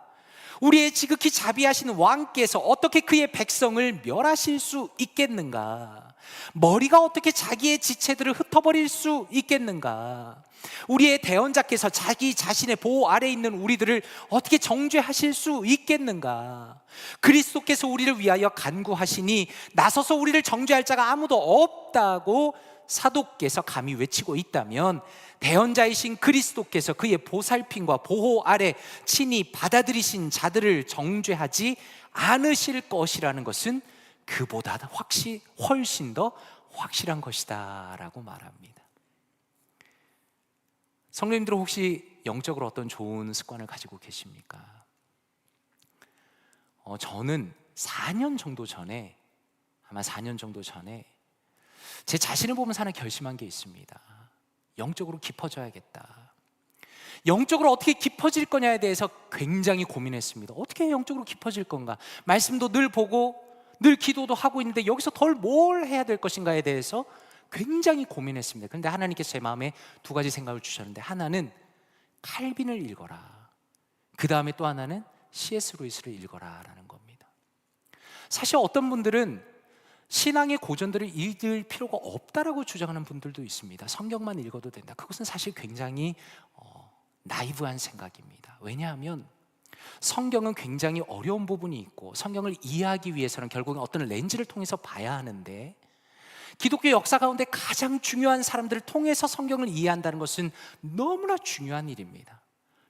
우리의 지극히 자비하신 왕께서 어떻게 그의 백성을 멸하실 수 있겠는가? 머리가 어떻게 자기의 지체들을 흩어버릴 수 있겠는가? 우리의 대언자께서 자기 자신의 보호 아래에 있는 우리들을 어떻게 정죄하실 수 있겠는가? 그리스도께서 우리를 위하여 간구하시니 나서서 우리를 정죄할 자가 아무도 없다고 사도께서 감히 외치고 있다면, 대언자이신 그리스도께서 그의 보살핌과 보호 아래 친히 받아들이신 자들을 정죄하지 않으실 것이라는 것은 그보다 훨씬 더 확실한 것이다 라고 말합니다. 성도님들은 혹시 영적으로 어떤 좋은 습관을 가지고 계십니까? 저는 4년 정도 전에, 아마 4년 정도 전에 제 자신을 보면서 하나 결심한 게 있습니다. 영적으로 깊어져야겠다. 영적으로 어떻게 깊어질 거냐에 대해서 굉장히 고민했습니다. 어떻게 영적으로 깊어질 건가? 말씀도 늘 보고 늘 기도도 하고 있는데 여기서 덜 뭘 해야 될 것인가에 대해서 굉장히 고민했습니다. 그런데 하나님께서 제 마음에 두 가지 생각을 주셨는데, 하나는 칼빈을 읽어라, 그 다음에 또 하나는 C.S. 루이스를 읽어라 라는 겁니다. 사실 어떤 분들은 신앙의 고전들을 읽을 필요가 없다라고 주장하는 분들도 있습니다. 성경만 읽어도 된다. 그것은 사실 굉장히 나이브한 생각입니다. 왜냐하면 성경은 굉장히 어려운 부분이 있고 성경을 이해하기 위해서는 결국은 어떤 렌즈를 통해서 봐야 하는데, 기독교 역사 가운데 가장 중요한 사람들을 통해서 성경을 이해한다는 것은 너무나 중요한 일입니다.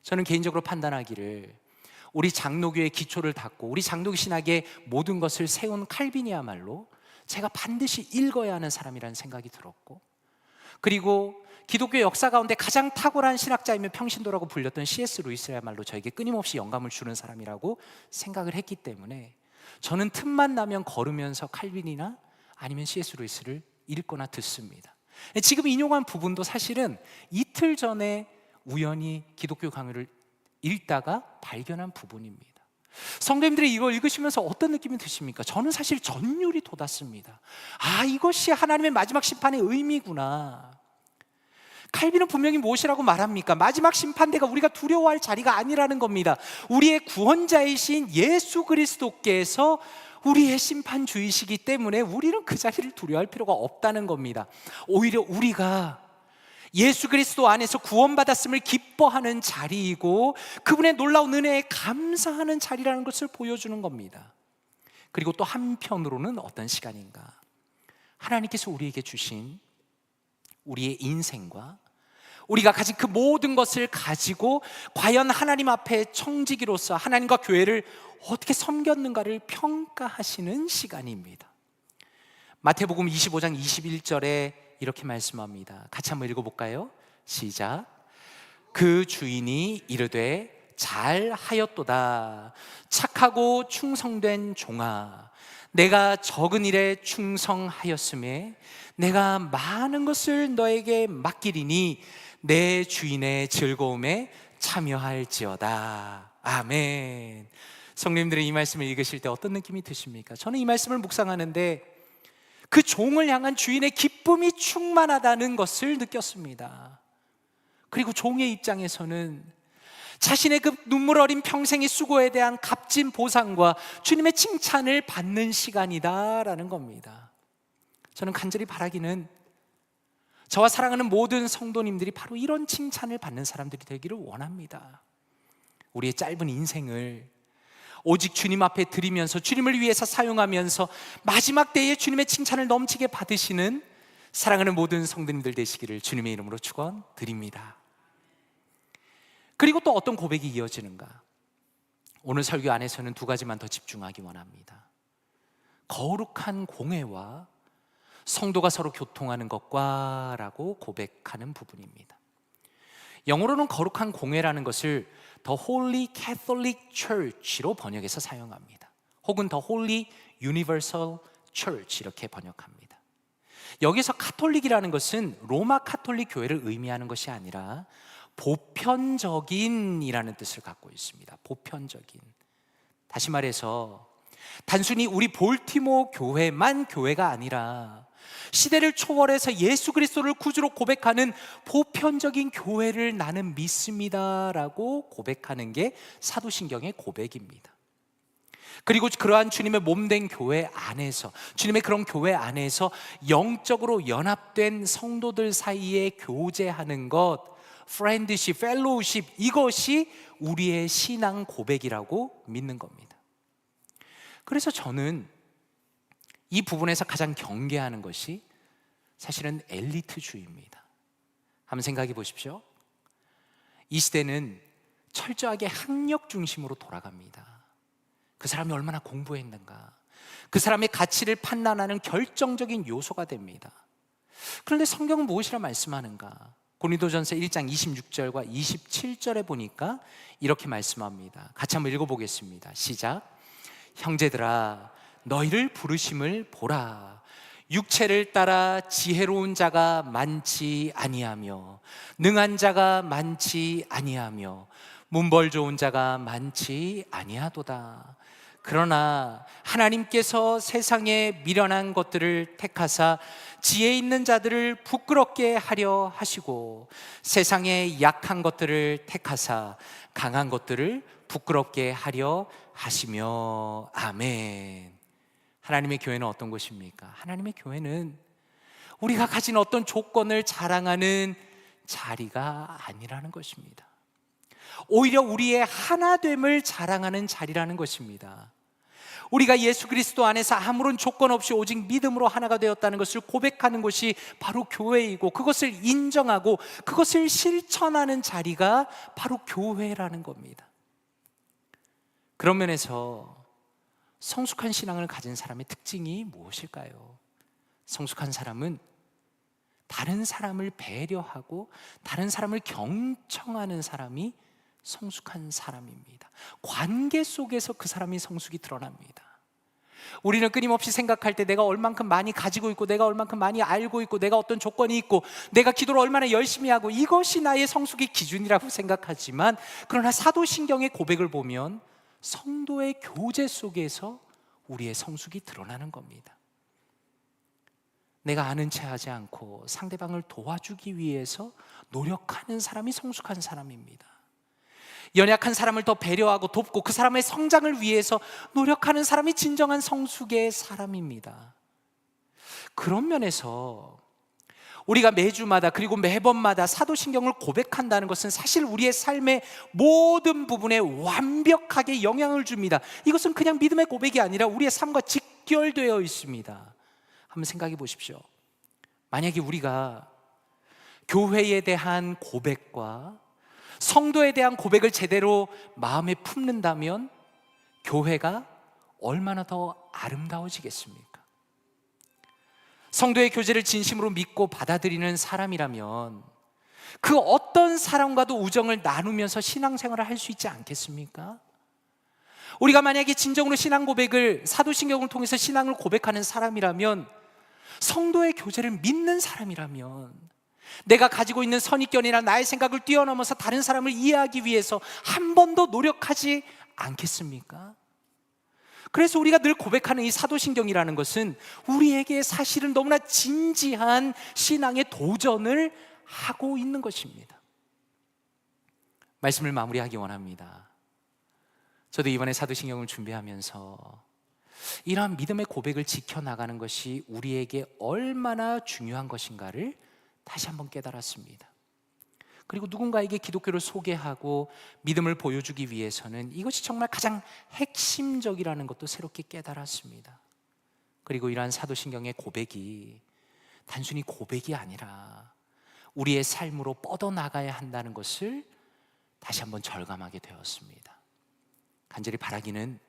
저는 개인적으로 판단하기를 우리 장로교의 기초를 닦고 우리 장로교 신학의 모든 것을 세운 칼빈이야말로 제가 반드시 읽어야 하는 사람이라는 생각이 들었고, 그리고 기독교 역사 가운데 가장 탁월한 신학자이며 평신도라고 불렸던 C.S. 루이스야말로 저에게 끊임없이 영감을 주는 사람이라고 생각을 했기 때문에 저는 틈만 나면 걸으면서 칼빈이나 아니면 C.S. 루이스를 읽거나 듣습니다. 지금 인용한 부분도 사실은 이틀 전에 우연히 기독교 강의를 읽다가 발견한 부분입니다. 성도님들이 이걸 읽으시면서 어떤 느낌이 드십니까? 저는 사실 전율이 돋았습니다. 아, 이것이 하나님의 마지막 심판의 의미구나. 칼빈은 분명히 무엇이라고 말합니까? 마지막 심판대가 우리가 두려워할 자리가 아니라는 겁니다. 우리의 구원자이신 예수 그리스도께서 우리의 심판주이시기 때문에 우리는 그 자리를 두려워할 필요가 없다는 겁니다. 오히려 우리가 예수 그리스도 안에서 구원받았음을 기뻐하는 자리이고 그분의 놀라운 은혜에 감사하는 자리라는 것을 보여주는 겁니다. 그리고 또 한편으로는 어떤 시간인가? 하나님께서 우리에게 주신 우리의 인생과 우리가 가진 그 모든 것을 가지고 과연 하나님 앞에 청지기로서 하나님과 교회를 어떻게 섬겼는가를 평가하시는 시간입니다. 마태복음 25장 21절에 이렇게 말씀합니다. 같이 한번 읽어볼까요? 시작. 그 주인이 이르되 잘하였도다 착하고 충성된 종아, 내가 적은 일에 충성하였음에 내가 많은 것을 너에게 맡기리니 내 주인의 즐거움에 참여할지어다. 아멘. 성도님들이 이 말씀을 읽으실 때 어떤 느낌이 드십니까? 저는 이 말씀을 묵상하는데 그 종을 향한 주인의 기쁨이 충만하다는 것을 느꼈습니다. 그리고 종의 입장에서는 자신의 그 눈물 어린 평생의 수고에 대한 값진 보상과 주님의 칭찬을 받는 시간이다라는 겁니다. 저는 간절히 바라기는 저와 사랑하는 모든 성도님들이 바로 이런 칭찬을 받는 사람들이 되기를 원합니다. 우리의 짧은 인생을 오직 주님 앞에 드리면서 주님을 위해서 사용하면서 마지막 때에 주님의 칭찬을 넘치게 받으시는 사랑하는 모든 성도님들 되시기를 주님의 이름으로 축원드립니다. 그리고 또 어떤 고백이 이어지는가? 오늘 설교 안에서는 두 가지만 더 집중하기 원합니다. 거룩한 공회와 성도가 서로 교통하는 것과 라고 고백하는 부분입니다. 영어로는 거룩한 공회라는 것을 The Holy Catholic Church로 번역해서 사용합니다. 혹은 The Holy Universal Church 이렇게 번역합니다. 여기서 카톨릭이라는 것은 로마 카톨릭 교회를 의미하는 것이 아니라 보편적인이라는 뜻을 갖고 있습니다. 보편적인. 다시 말해서 단순히 우리 볼티모어 교회만 교회가 아니라 시대를 초월해서 예수 그리스도를 구주로 고백하는 보편적인 교회를 나는 믿습니다라고 고백하는 게 사도신경의 고백입니다. 그리고 그러한 주님의 몸된 교회 안에서, 주님의 그런 교회 안에서 영적으로 연합된 성도들 사이에 교제하는 것, 프렌드십, 펠로우십, 이것이 우리의 신앙 고백이라고 믿는 겁니다. 그래서 저는 이 부분에서 가장 경계하는 것이 사실은 엘리트주의입니다. 한번 생각해 보십시오. 이 시대는 철저하게 학력 중심으로 돌아갑니다. 그 사람이 얼마나 공부했는가, 그 사람의 가치를 판단하는 결정적인 요소가 됩니다. 그런데 성경은 무엇이라 말씀하는가? 고린도전서 1장 26절과 27절에 보니까 이렇게 말씀합니다. 같이 한번 읽어보겠습니다. 시작. 형제들아, 너희를 부르심을 보라. 육체를 따라 지혜로운 자가 많지 아니하며 능한 자가 많지 아니하며 문벌 좋은 자가 많지 아니하도다. 그러나 하나님께서 세상에 미련한 것들을 택하사 지혜 있는 자들을 부끄럽게 하려 하시고 세상에 약한 것들을 택하사 강한 것들을 부끄럽게 하려 하시며. 아멘. 하나님의 교회는 어떤 곳입니까? 하나님의 교회는 우리가 가진 어떤 조건을 자랑하는 자리가 아니라는 것입니다. 오히려 우리의 하나됨을 자랑하는 자리라는 것입니다. 우리가 예수 그리스도 안에서 아무런 조건 없이 오직 믿음으로 하나가 되었다는 것을 고백하는 것이 바로 교회이고, 그것을 인정하고 그것을 실천하는 자리가 바로 교회라는 겁니다. 그런 면에서 성숙한 신앙을 가진 사람의 특징이 무엇일까요? 성숙한 사람은 다른 사람을 배려하고 다른 사람을 경청하는 사람이 성숙한 사람입니다. 관계 속에서 그 사람이 성숙이 드러납니다. 우리는 끊임없이 생각할 때 내가 얼만큼 많이 가지고 있고, 내가 얼만큼 많이 알고 있고, 내가 어떤 조건이 있고, 내가 기도를 얼마나 열심히 하고, 이것이 나의 성숙의 기준이라고 생각하지만, 그러나 사도신경의 고백을 보면 성도의 교제 속에서 우리의 성숙이 드러나는 겁니다. 내가 아는 체 하지 않고 상대방을 도와주기 위해서 노력하는 사람이 성숙한 사람입니다. 연약한 사람을 더 배려하고 돕고 그 사람의 성장을 위해서 노력하는 사람이 진정한 성숙의 사람입니다. 그런 면에서 우리가 매주마다 그리고 매번마다 사도신경을 고백한다는 것은 사실 우리의 삶의 모든 부분에 완벽하게 영향을 줍니다. 이것은 그냥 믿음의 고백이 아니라 우리의 삶과 직결되어 있습니다. 한번 생각해 보십시오. 만약에 우리가 교회에 대한 고백과 성도에 대한 고백을 제대로 마음에 품는다면 교회가 얼마나 더 아름다워지겠습니까? 성도의 교제를 진심으로 믿고 받아들이는 사람이라면 그 어떤 사람과도 우정을 나누면서 신앙생활을 할 수 있지 않겠습니까? 우리가 만약에 진정으로 신앙 고백을, 사도신경을 통해서 신앙을 고백하는 사람이라면, 성도의 교제를 믿는 사람이라면, 내가 가지고 있는 선입견이나 나의 생각을 뛰어넘어서 다른 사람을 이해하기 위해서 한 번도 노력하지 않겠습니까? 그래서 우리가 늘 고백하는 이 사도신경이라는 것은 우리에게 사실은 너무나 진지한 신앙의 도전을 하고 있는 것입니다. 말씀을 마무리하기 원합니다. 저도 이번에 사도신경을 준비하면서 이러한 믿음의 고백을 지켜나가는 것이 우리에게 얼마나 중요한 것인가를 다시 한번 깨달았습니다. 그리고 누군가에게 기독교를 소개하고 믿음을 보여주기 위해서는 이것이 정말 가장 핵심적이라는 것도 새롭게 깨달았습니다. 그리고 이러한 사도신경의 고백이 단순히 고백이 아니라 우리의 삶으로 뻗어나가야 한다는 것을 다시 한번 절감하게 되었습니다. 간절히 바라기는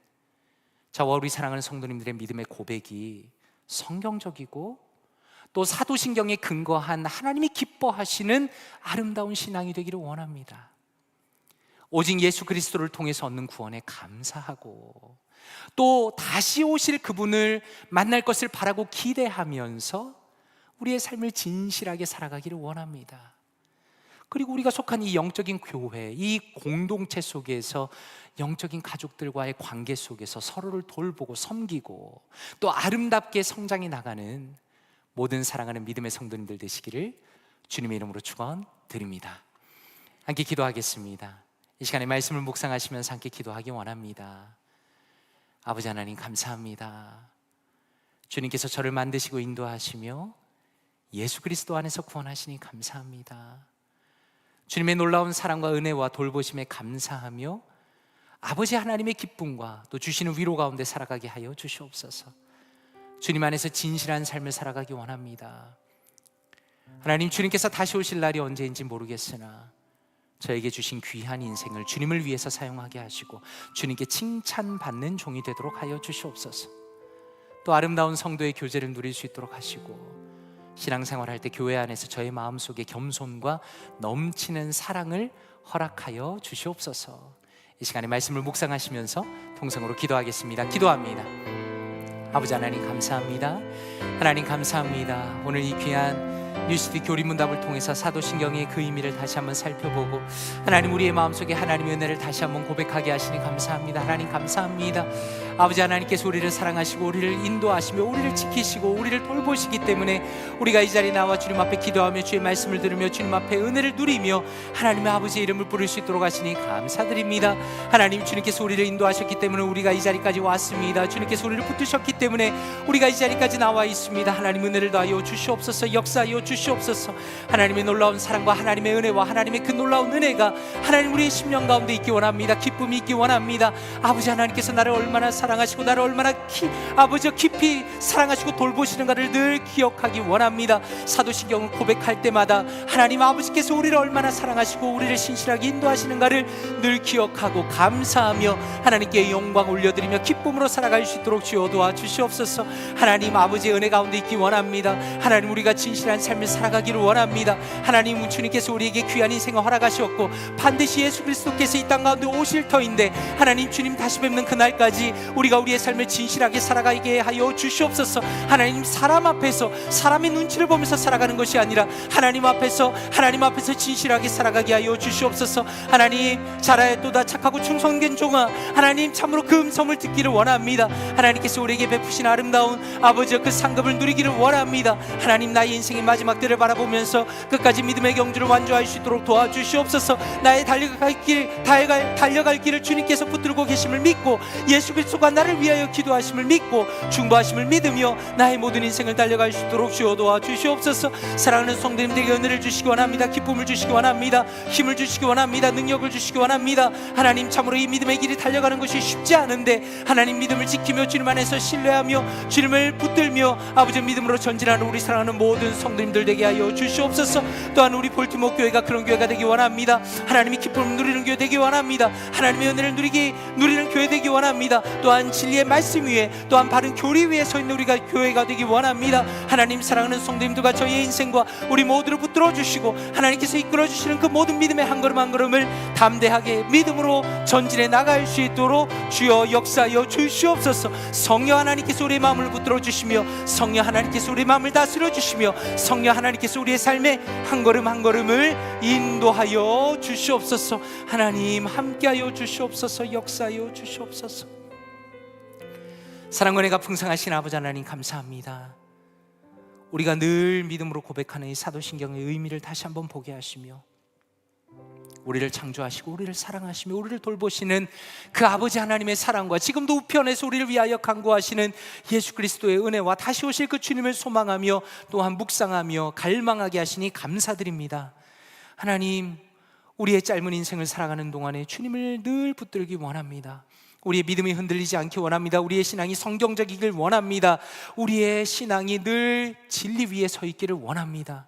저와 우리 사랑하는 성도님들의 믿음의 고백이 성경적이고 또 사도신경에 근거한 하나님이 기뻐하시는 아름다운 신앙이 되기를 원합니다. 오직 예수 그리스도를 통해서 얻는 구원에 감사하고 또 다시 오실 그분을 만날 것을 바라고 기대하면서 우리의 삶을 진실하게 살아가기를 원합니다. 그리고 우리가 속한 이 영적인 교회, 이 공동체 속에서 영적인 가족들과의 관계 속에서 서로를 돌보고 섬기고 또 아름답게 성장해 나가는 모든 사랑하는 믿음의 성도님들 되시기를 주님의 이름으로 축원드립니다. 함께 기도하겠습니다. 이 시간에 말씀을 묵상하시면서 함께 기도하기 원합니다. 아버지 하나님 감사합니다. 주님께서 저를 만드시고 인도하시며 예수 그리스도 안에서 구원하시니 감사합니다. 주님의 놀라운 사랑과 은혜와 돌보심에 감사하며 아버지 하나님의 기쁨과 또 주시는 위로 가운데 살아가게 하여 주시옵소서. 주님 안에서 진실한 삶을 살아가기 원합니다. 하나님, 주님께서 다시 오실 날이 언제인지 모르겠으나 저에게 주신 귀한 인생을 주님을 위해서 사용하게 하시고 주님께 칭찬받는 종이 되도록 하여 주시옵소서. 또 아름다운 성도의 교제를 누릴 수 있도록 하시고 신앙생활할 때 교회 안에서 저의 마음속에 겸손과 넘치는 사랑을 허락하여 주시옵소서. 이 시간에 말씀을 묵상하시면서 통성으로 기도하겠습니다. 기도합니다. 아버지 하나님 감사합니다. 하나님 감사합니다. 오늘 이 귀한 뉴스티 교리문답을 통해서 사도신경의 그 의미를 다시 한번 살펴보고 하나님 우리의 마음속에 하나님의 은혜를 다시 한번 고백하게 하시니 감사합니다. 하나님 감사합니다. 아버지 하나님께서 우리를 사랑하시고 우리를 인도하시며 우리를 지키시고 우리를 돌보시기 때문에 우리가 이 자리에 나와 주님 앞에 기도하며 주의 말씀을 들으며 주님 앞에 은혜를 누리며 하나님의 아버지의 이름을 부를 수 있도록 하시니 감사드립니다. 하나님, 주님께서 우리를 인도하셨기 때문에 우리가 이 자리까지 왔습니다. 주님께서 우리를 붙드셨기 때문에 우리가 이 자리까지 나와 있습니다. 하나님 은혜를 더하여 주시옵소서. 역사하여 주시옵소서. 하나님의 놀라운 사랑과 하나님의 은혜와 하나님의 그 놀라운 은혜가 하나님 우리의 심령 가운데 있기 원합니다. 기쁨이 있기 원합니다. 아버지 하나님께서 나를 얼마나 사랑하시고 나를 얼마나 아버지 깊이 사랑하시고 돌보시는가를 늘 기억하기 원합니다. 사도신경을 고백할 때마다 하나님 아버지께서 우리를 얼마나 사랑하시고 우리를 신실하게 인도하시는가를 늘 기억하고 감사하며 하나님께 영광 올려드리며 기쁨으로 살아갈 수 있도록 주여 도와주시옵소서. 하나님 아버지의 은혜 가운데 있기 원합니다. 하나님 우리가 진실한 삶을 살아가기를 원합니다. 하나님 주님께서 우리에게 귀한 인생을 허락하셨고 반드시 예수 그리스도께서 이 땅 가운데 오실 터인데 하나님 주님 다시 뵙는 그날까지 우리가 우리의 삶을 진실하게 살아가게 하여 주시옵소서. 하나님 사람 앞에서 사람의 눈치를 보면서 살아가는 것이 아니라 하나님 앞에서 진실하게 살아가게 하여 주시옵소서. 하나님 잘하였도다 착하고 충성된 종아, 하나님 참으로 그 음성을 듣기를 원합니다. 하나님께서 우리에게 베푸신 아름다운 아버지의 그 상급을 누리기를 원합니다. 하나님 나의 인생의 마지막 때를 바라보면서 끝까지 믿음의 경주를 완주할 수 있도록 도와주시옵소서. 나의 달려갈 길을 주님께서 붙들고 계심을 믿고 예수 그리스도가 나를 위하여 기도하심을 믿고 중보하심을 믿으며 나의 모든 인생을 달려갈 수 있도록 주여 도와주시옵소서. 사랑하는 성도님들에게 은혜를 주시기 원합니다. 기쁨을 주시기 원합니다. 힘을 주시기 원합니다. 능력을 주시기 원합니다. 하나님 참으로 이 믿음의 길이 달려가는 것이 쉽지 않은데 하나님 믿음을 지키며 주님 안에서 신뢰하며 주님을 붙들며 아버지 믿음으로 전진하는 우리 사랑하는 모든 성도님들 되게 하여 주시옵소서. 또한 우리 볼티모 교회가 그런 교회가 되기 원합니다. 하나님이 기쁨을 누리는 교회 되기 원합니다. 하나님의 은혜를 누리는 교회 되기 원합니다. 또한 진리의 말씀 위에 또한 바른 교리 위에 서 있는 우리가 교회가 되기 원합니다. 하나님 사랑하는 성도님들과 저희의 인생과 우리 모두를 붙들어 주시고 하나님께서 이끌어 주시는 그 모든 믿음의 한 걸음 한 걸음을 담대하게 믿음으로 전진해 나갈 수 있도록 주여 역사하여 주시옵소서. 성령 하나님께서 우리의 마음을 붙들어 주시며 성령 하나님께서 우리의 마음을 다스려 주시며 성령 하나님께서 우리의 삶의 한 걸음 한 걸음을 인도하여 주시옵소서. 하나님 함께하여 주시옵소서. 역사하여 주시옵소서. 사랑과 은혜가 풍성하신 아버지 하나님 감사합니다. 우리가 늘 믿음으로 고백하는 이 사도신경의 의미를 다시 한번 보게 하시며 우리를 창조하시고 우리를 사랑하시며 우리를 돌보시는 그 아버지 하나님의 사랑과 지금도 우편에서 우리를 위하여 간구하시는 예수 그리스도의 은혜와 다시 오실 그 주님을 소망하며 또한 묵상하며 갈망하게 하시니 감사드립니다. 하나님 우리의 짧은 인생을 살아가는 동안에 주님을 늘 붙들기 원합니다. 우리의 믿음이 흔들리지 않기 원합니다. 우리의 신앙이 성경적이길 원합니다. 우리의 신앙이 늘 진리 위에 서 있기를 원합니다.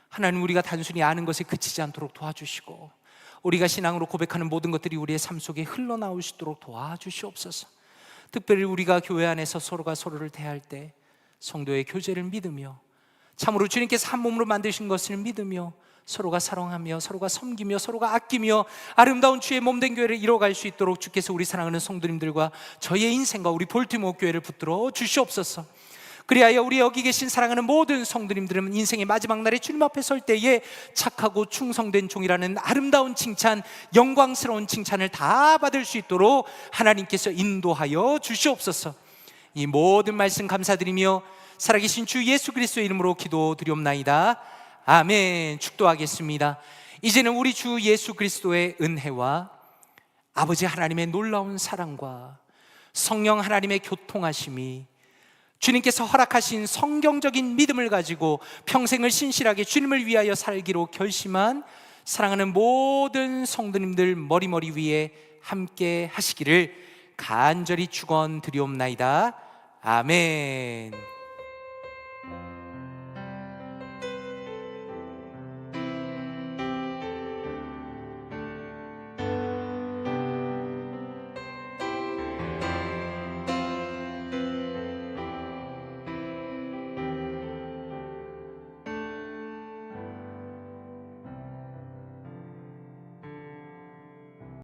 하나님 우리가 단순히 아는 것에 그치지 않도록 도와주시고 우리가 신앙으로 고백하는 모든 것들이 우리의 삶 속에 흘러나올 수 있도록 도와주시옵소서. 특별히 우리가 교회 안에서 서로가 서로를 대할 때 성도의 교제를 믿으며 참으로 주님께서 한 몸으로 만드신 것을 믿으며 서로가 사랑하며 서로가 섬기며 서로가 아끼며 아름다운 주의 몸된 교회를 이뤄갈 수 있도록 주께서 우리 사랑하는 성도님들과 저희의 인생과 우리 볼티모어 교회를 붙들어 주시옵소서. 그리하여 우리 여기 계신 사랑하는 모든 성도님들은 인생의 마지막 날에 주님 앞에 설 때에 착하고 충성된 종이라는 아름다운 칭찬, 영광스러운 칭찬을 다 받을 수 있도록 하나님께서 인도하여 주시옵소서. 이 모든 말씀 감사드리며 살아계신 주 예수 그리스도의 이름으로 기도드리옵나이다. 아멘. 축도하겠습니다. 이제는 우리 주 예수 그리스도의 은혜와 아버지 하나님의 놀라운 사랑과 성령 하나님의 교통하심이 주님께서 허락하신 성경적인 믿음을 가지고 평생을 신실하게 주님을 위하여 살기로 결심한 사랑하는 모든 성도님들 머리 위에 함께 하시기를 간절히 축원드리옵나이다. 아멘.